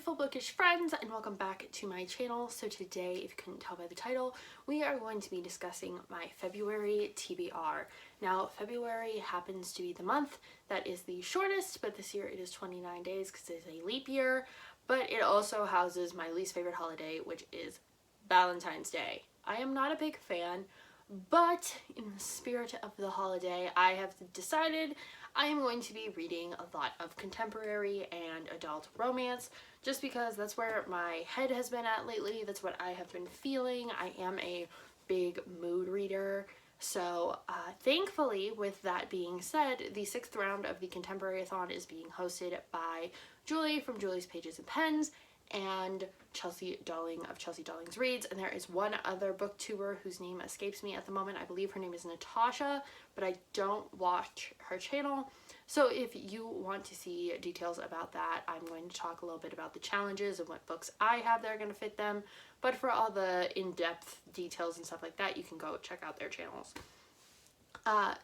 beautiful bookish friends, and welcome back to my channel. So today, if you couldn't tell by the title, we are going to be discussing my February TBR. Now, February happens to be the month that is the shortest, but this year it is 29 days because it is a leap year, but it also houses my least favorite holiday, which is Valentine's Day. I am not a big fan, but in the spirit of the holiday, I have decided I am going to be reading a lot of contemporary and adult romance just because that's where my head has been at lately. That's what I have been feeling. I am a big mood reader. So thankfully, with that being said, the 6th round of the Contemporary-a-thon is being hosted by Julie from Julie's Pages and Pens and Chelsea Dolling of chelseadollingreads, and there is one other booktuber whose name escapes me at the moment. I believe her name is Natasha, but I don't watch her channel. So if you want to see details about that, I'm going to talk a little bit about the challenges and what books I have that are going to fit them. But for all the in-depth details and stuff like that, you can go check out their channels.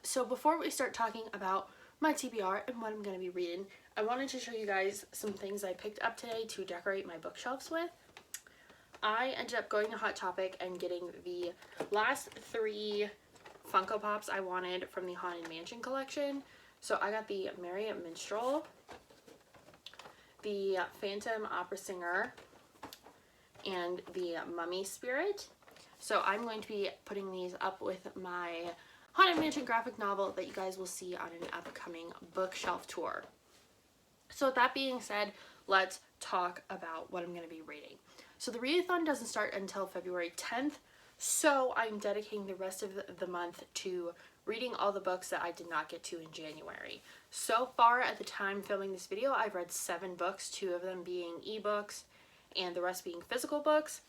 So before we start talking about my TBR and what I'm going to be reading, I wanted to show you guys some things I picked up today to decorate my bookshelves with. I ended up going to Hot Topic and getting the last 3 Funko Pops I wanted from the Haunted Mansion collection. So I got the Merry Minstrel, the Phantom Opera Singer, and the Mummy Spirit. So I'm going to be putting these up with my Haunted Mansion graphic novel that you guys will see on an upcoming bookshelf tour. So with that being said, let's talk about what I'm going to be reading. So the readathon doesn't start until February 10th, so I'm dedicating the rest of the month to reading all the books that I did not get to in January. So far, at the time filming this video, I've read 7 books, 2 of them being ebooks and the rest being physical books,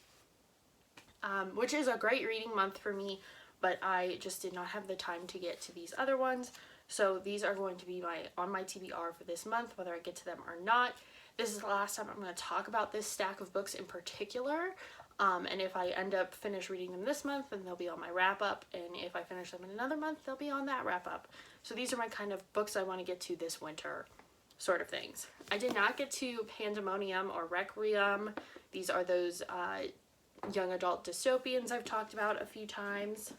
which is a great reading month for me, but I just did not have the time to get to these other ones. So these are going to be on my TBR for this month, whether I get to them or not. This is the last time I'm going to talk about this stack of books in particular. And if I end up finish reading them this month, then they'll be on my wrap up. And if I finish them in another month, they'll be on that wrap up. So these are my kind of books I want to get to this winter sort of things. I did not get to Pandemonium or Requiem. These are those young adult dystopians I've talked about a few times.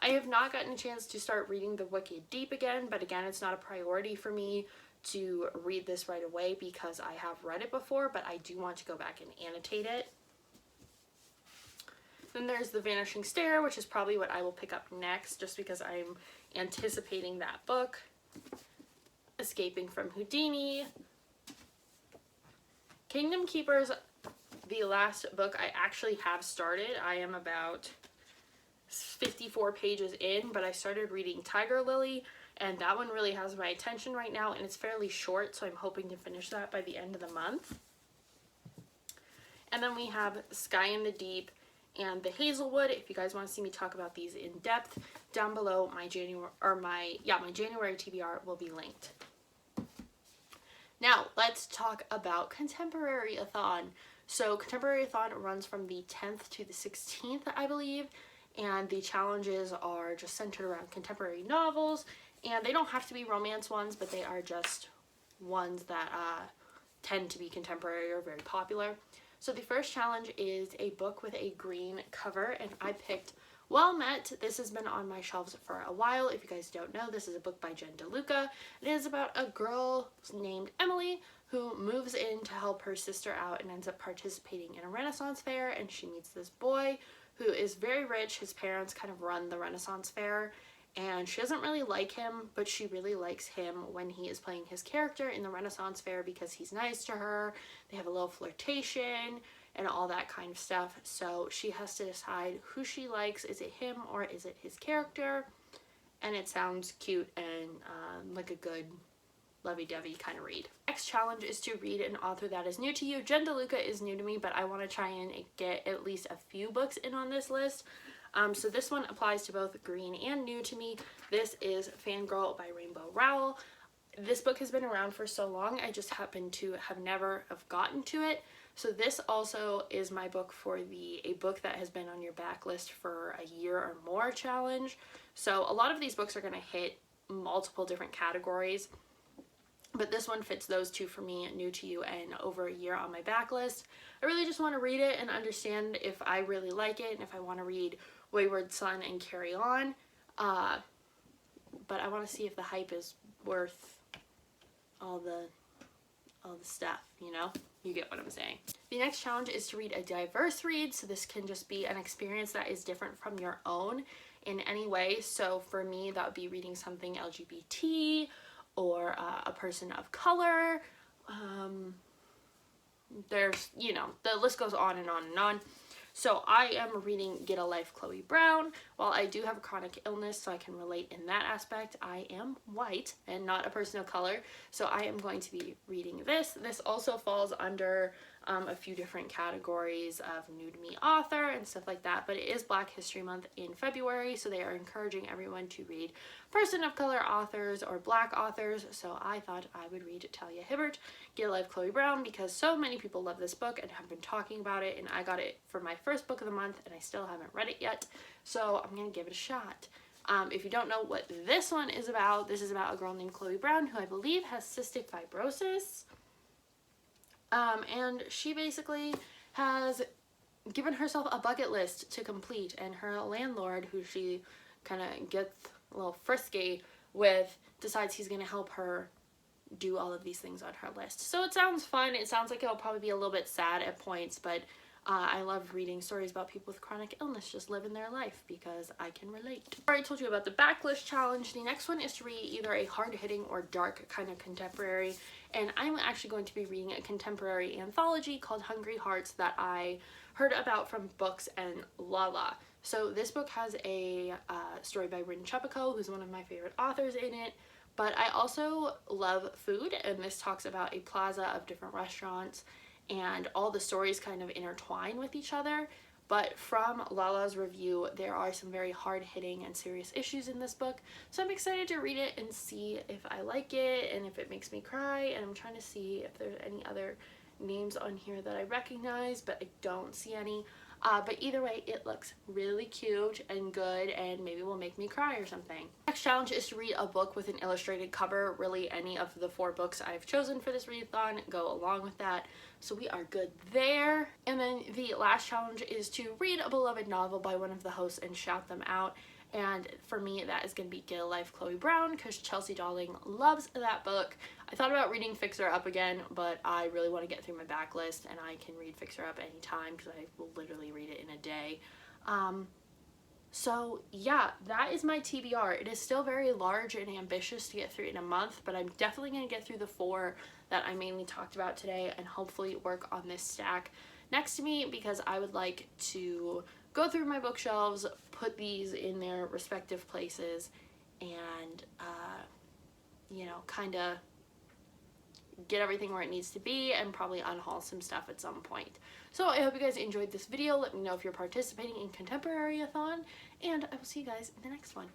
I have not gotten a chance to start reading The Wicked Deep again, but again, it's not a priority for me to read this right away because I have read it before, but I do want to go back and annotate it. Then there's The Vanishing Stair, which is probably what I will pick up next just because I'm anticipating that book. Escaping from Houdini. Kingdom Keepers, the last book I actually have started. I am about 54 pages in, but I started reading Tiger Lily, and that one really has my attention right now, and it's fairly short, so I'm hoping to finish that by the end of the month. And then we have Sky in the Deep and The Hazelwood. If you guys want to see me talk about these in depth, down below my January TBR will be linked. Now let's talk about Contemporary-a-thon. So Contemporary-a-thon runs from the 10th to the 16th, I believe, and the challenges are just centered around contemporary novels, and they don't have to be romance ones, but they are just ones that tend to be contemporary or very popular. So the first challenge is a book with a green cover, and I picked Well Met. This has been on my shelves for a while. If you guys don't know, this is a book by Jen DeLuca. It is about a girl named Emily who moves in to help her sister out and ends up participating in a Renaissance fair, and she meets this boy who is very rich. His parents kind of run the Renaissance fair, and she doesn't really like him, but she really likes him when he is playing his character in the Renaissance fair because he's nice to her. They have a little flirtation and all that kind of stuff. So she has to decide who she likes. Is it him or is it his character? And it sounds cute and like a good lovey-dovey kind of read. Next challenge is to read an author that is new to you. Jen DeLuca is new to me, but I want to try and get at least a few books in on this list. So this one applies to both green and new to me. This is Fangirl by Rainbow Rowell. This book has been around for so long, I just happen to have never gotten to it. So this also is my book for a book that has been on your backlist for a year or more challenge. So a lot of these books are going to hit multiple different categories. but this one fits those two for me, New to You and Over a Year on my backlist. I really just want to read it and understand if I really like it and if I want to read Wayward Son and Carry On. But I want to see if the hype is worth all the stuff, you know? You get what I'm saying. The next challenge is to read a diverse read, so this can just be an experience that is different from your own in any way. So for me, that would be reading something LGBT or a person of color. There's, you know, the list goes on and on and on. So I am reading Get a Life, Chloe Brown. While I do have a chronic illness, so I can relate in that aspect, I am white and not a person of color. So I am going to be reading this. This also falls under a few different categories of new to me author and stuff like that, but it is Black History Month in February, so they are encouraging everyone to read person of color authors or Black authors. So I thought I would read Talia Hibbert, Get a Life, Chloe Brown, because so many people love this book and have been talking about it, and I got it for my first book of the month and I still haven't read it yet, so I'm gonna give it a shot. If you don't know what this one is about, this is about a girl named Chloe Brown who I believe has cystic fibrosis. And she basically has given herself a bucket list to complete, and her landlord, who she kind of gets a little frisky with, decides he's going to help her do all of these things on her list. So it sounds fun. It sounds like it'll probably be a little bit sad at points, but I love reading stories about people with chronic illness just living their life because I can relate. I already told you about the backlist challenge. The next one is to read either a hard-hitting or dark kind of contemporary, and I'm actually going to be reading a contemporary anthology called Hungry Hearts that I heard about from Books and Lala. So this book has a story by Rin Chepico, who's one of my favorite authors in it, but I also love food, and this talks about a plaza of different restaurants, and all the stories kind of intertwine with each other. But from Lala's review, there are some very hard-hitting and serious issues in this book, so I'm excited to read it and see if I like it and if it makes me cry. And I'm trying to see if there's any other names on here that I recognize, but I don't see any. But either way, it looks really cute and good and maybe will make me cry or something. Next challenge is to read a book with an illustrated cover. Really, any of the 4 books I've chosen for this readathon go along with that, so we are good there. And then the last challenge is to read a beloved novel by one of the hosts and shout them out. And for me, that is going to be Get a Life, Chloe Brown, because Chelsea Dolling loves that book. I thought about reading Fix Her Up again, but I really want to get through my backlist, and I can read Fix Her Up anytime because I will literally read it in a day. So yeah, that is my TBR. It is still very large and ambitious to get through in a month, but I'm definitely going to get through the 4 that I mainly talked about today and hopefully work on this stack next to me, because I would like to go through my bookshelves, put these in their respective places, and you know, kind of get everything where it needs to be and probably unhaul some stuff at some point. So I hope you guys enjoyed this video. Let me know if you're participating in Contemporary-a-thon, and I will see you guys in the next one.